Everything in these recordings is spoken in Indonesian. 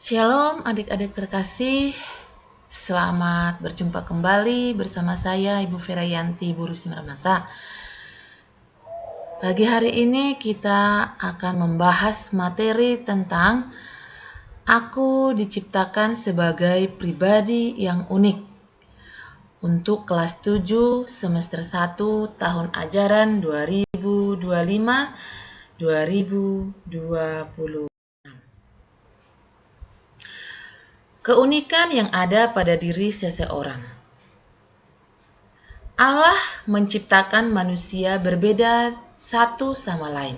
Shalom adik-adik terkasih, selamat berjumpa kembali bersama saya Ibu Ferayanti Buru Simarmata. Pagi hari ini kita akan membahas materi tentang aku diciptakan sebagai pribadi yang unik untuk kelas 7 semester 1 tahun ajaran 2025-2020. Keunikan yang ada pada diri seseorang. Allah menciptakan manusia berbeda satu sama lain.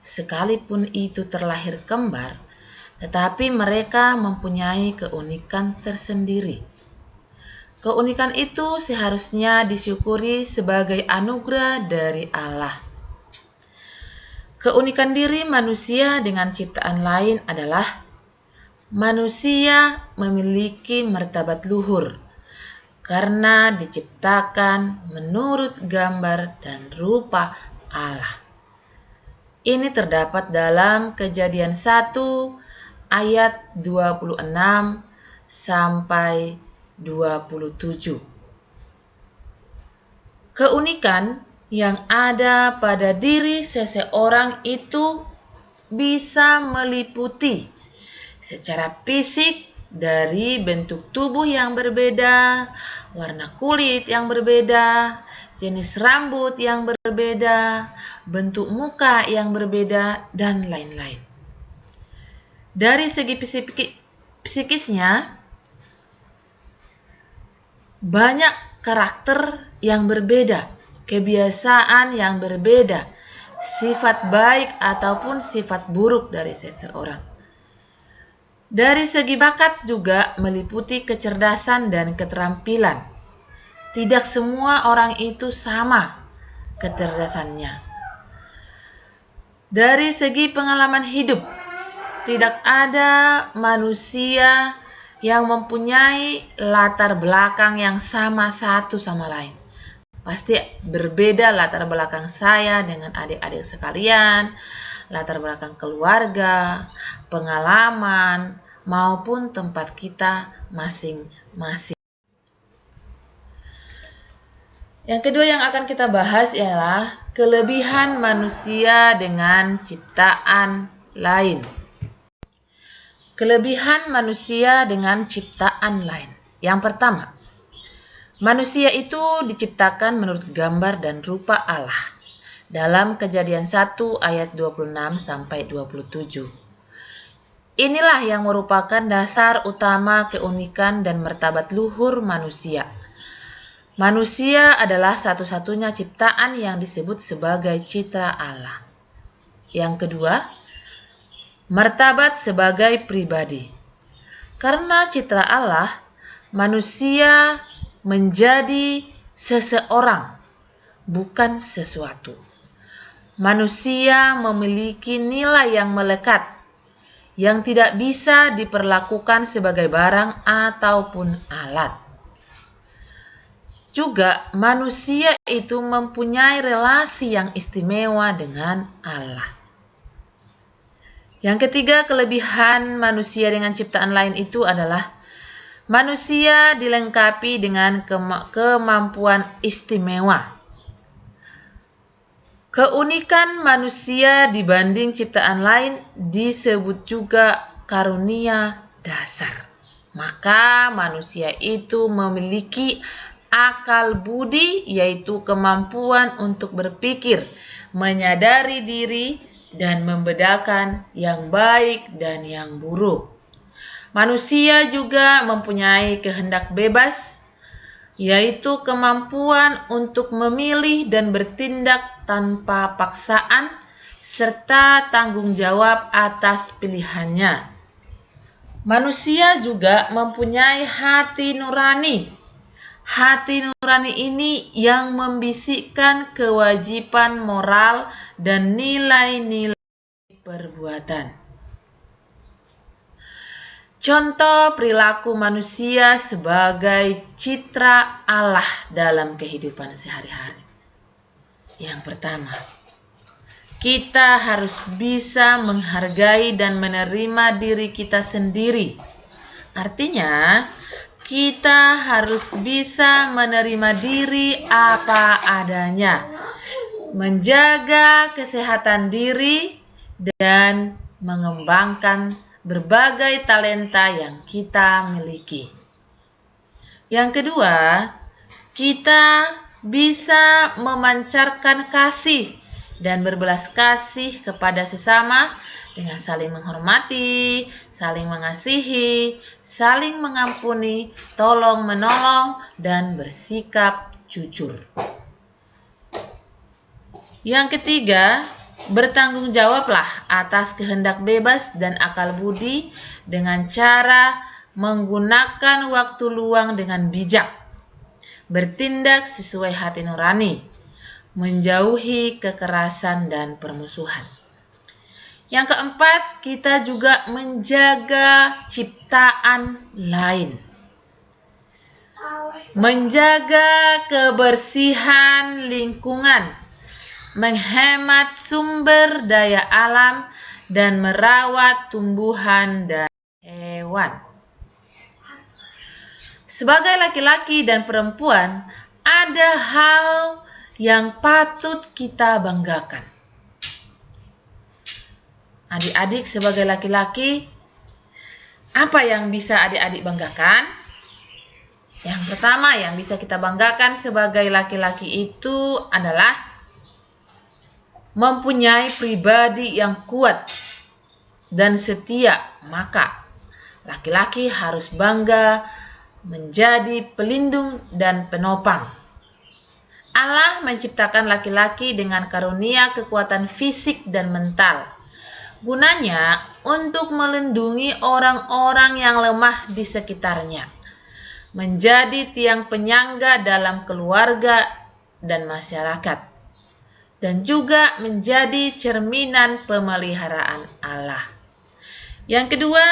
Sekalipun itu terlahir kembar, tetapi mereka mempunyai keunikan tersendiri. Keunikan itu seharusnya disyukuri sebagai anugerah dari Allah. Keunikan diri manusia dengan ciptaan lain adalah manusia memiliki martabat luhur karena diciptakan menurut gambar dan rupa Allah. Ini terdapat dalam Kejadian 1 ayat 26 sampai 27. Keunikan yang ada pada diri seseorang itu bisa meliputi secara fisik dari bentuk tubuh yang berbeda, warna kulit yang berbeda, jenis rambut yang berbeda, bentuk muka yang berbeda, dan lain-lain. Dari segi psikisnya, banyak karakter yang berbeda, kebiasaan yang berbeda, sifat baik ataupun sifat buruk dari seseorang. Dari segi bakat juga meliputi kecerdasan dan keterampilan. Tidak semua orang itu sama kecerdasannya. Dari segi pengalaman hidup, tidak ada manusia yang mempunyai latar belakang yang sama satu sama lain. Pasti berbeda latar belakang saya dengan adik-adik sekalian, latar belakang keluarga, pengalaman, maupun tempat kita masing-masing. Yang kedua yang akan kita bahas ialah kelebihan manusia dengan ciptaan lain. Kelebihan manusia dengan ciptaan lain. Yang pertama, manusia itu diciptakan menurut gambar dan rupa Allah. Dalam Kejadian 1 ayat 26 sampai 27. Inilah yang merupakan dasar utama keunikan dan martabat luhur manusia. Manusia adalah satu-satunya ciptaan yang disebut sebagai citra Allah. Yang kedua, martabat sebagai pribadi. Karena citra Allah, manusia menjadi seseorang, bukan sesuatu. Manusia memiliki nilai yang melekat, yang tidak bisa diperlakukan sebagai barang ataupun alat. Juga manusia itu mempunyai relasi yang istimewa dengan Allah. Yang ketiga, kelebihan manusia dengan ciptaan lain itu adalah manusia dilengkapi dengan kemampuan istimewa. Keunikan manusia dibanding ciptaan lain disebut juga karunia dasar. Maka manusia itu memiliki akal budi, yaitu kemampuan untuk berpikir, menyadari diri, dan membedakan yang baik dan yang buruk. Manusia juga mempunyai kehendak bebas, yaitu kemampuan untuk memilih dan bertindak tanpa paksaan, serta tanggung jawab atas pilihannya. Manusia juga mempunyai hati nurani. Hati nurani ini yang membisikkan kewajiban moral dan nilai-nilai perbuatan. Contoh perilaku manusia sebagai citra Allah dalam kehidupan sehari-hari. Yang pertama, Kita harus bisa menghargai dan menerima diri kita sendiri. Artinya, kita harus bisa menerima diri apa adanya, menjaga kesehatan diri, dan mengembangkan berbagai talenta yang kita miliki. Yang kedua, kita bisa memancarkan kasih dan berbelas kasih kepada sesama dengan saling menghormati, saling mengasihi, saling mengampuni, tolong menolong, dan bersikap jujur. Yang ketiga, bertanggung jawablah atas kehendak bebas dan akal budi dengan cara menggunakan waktu luang dengan bijak, bertindak sesuai hati nurani, menjauhi kekerasan dan permusuhan. Yang keempat, kita juga menjaga ciptaan lain. Menjaga kebersihan lingkungan, menghemat sumber daya alam, dan merawat tumbuhan dan hewan. Sebagai laki-laki dan perempuan, ada hal yang patut kita banggakan. Adik-adik sebagai laki-laki, apa yang bisa adik-adik banggakan? Yang pertama yang bisa kita banggakan sebagai laki-laki itu adalah mempunyai pribadi yang kuat dan setia. Maka laki-laki harus bangga menjadi pelindung dan penopang. Allah menciptakan laki-laki dengan karunia kekuatan fisik dan mental. Gunanya untuk melindungi orang-orang yang lemah di sekitarnya, menjadi tiang penyangga dalam keluarga dan masyarakat, dan juga menjadi cerminan pemeliharaan Allah. Yang kedua,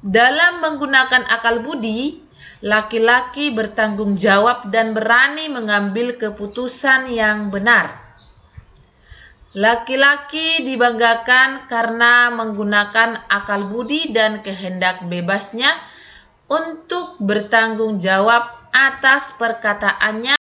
dalam menggunakan akal budi, laki-laki bertanggung jawab dan berani mengambil keputusan yang benar. Laki-laki dibanggakan karena menggunakan akal budi dan kehendak bebasnya untuk bertanggung jawab atas perkataannya,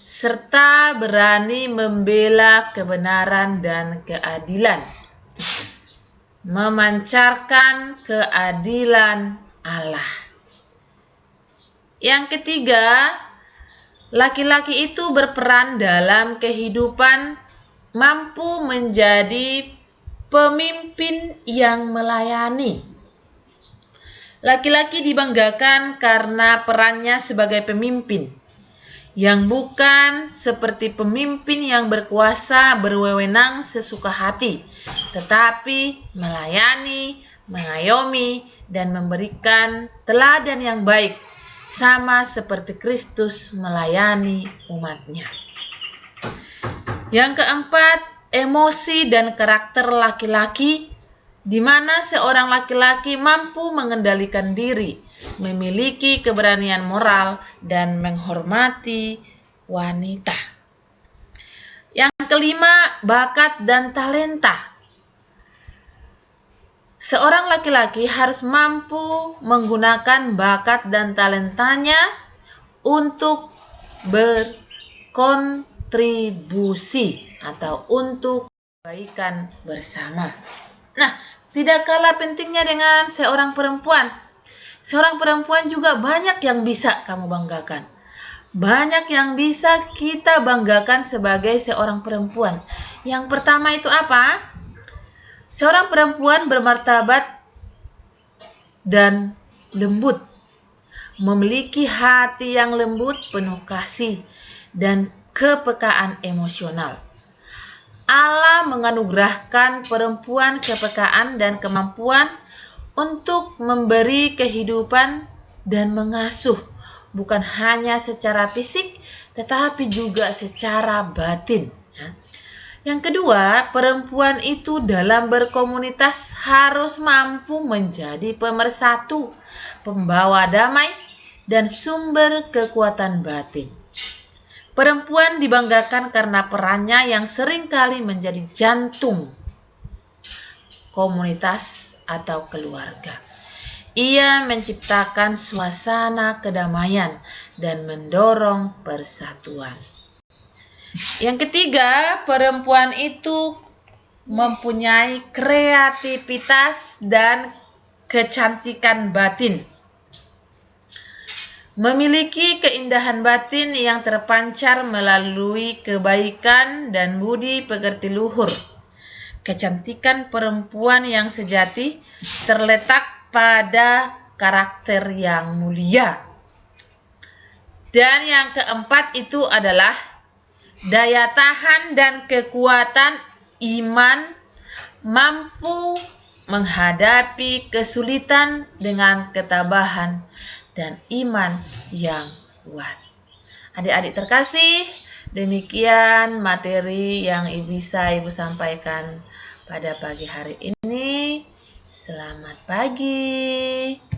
serta berani membela kebenaran dan keadilan, memancarkan keadilan Allah. Yang ketiga, laki-laki itu berperan dalam kehidupan, mampu menjadi pemimpin yang melayani. Laki-laki dibanggakan karena perannya sebagai pemimpin, yang bukan seperti pemimpin yang berkuasa berwenang sesuka hati, tetapi melayani, mengayomi, dan memberikan teladan yang baik, sama seperti Kristus melayani umatnya. Yang keempat, emosi dan karakter laki-laki, di mana seorang laki-laki mampu mengendalikan diri, memiliki keberanian moral, dan menghormati wanita. Yang kelima, bakat dan talenta. Seorang laki-laki harus mampu menggunakan bakat dan talentanya untuk berkontribusi atau untuk kebaikan bersama. Nah, tidak kalah pentingnya dengan seorang perempuan. Seorang perempuan juga banyak yang bisa kamu banggakan. Banyak yang bisa kita banggakan sebagai seorang perempuan. Yang pertama itu apa? Seorang perempuan bermartabat dan lembut, memiliki hati yang lembut, penuh kasih, dan kepekaan emosional. Allah menganugerahkan perempuan kepekaan dan kemampuan untuk memberi kehidupan dan mengasuh, bukan hanya secara fisik, tetapi juga secara batin. Yang kedua, perempuan itu dalam berkomunitas harus mampu menjadi pemersatu, pembawa damai, dan sumber kekuatan batin. Perempuan dibanggakan karena perannya yang seringkali menjadi jantung komunitas atau keluarga. Ia menciptakan suasana kedamaian dan mendorong persatuan. Yang ketiga, perempuan itu mempunyai kreativitas dan kecantikan batin. Memiliki keindahan batin yang terpancar melalui kebaikan dan budi pekerti luhur. Kecantikan perempuan yang sejati terletak pada karakter yang mulia. Dan yang keempat itu adalah daya tahan dan kekuatan iman, mampu menghadapi kesulitan dengan ketabahan dan iman yang kuat. Adik-adik terkasih, demikian materi yang bisa Ibu sampaikan pada pagi hari ini. Selamat pagi.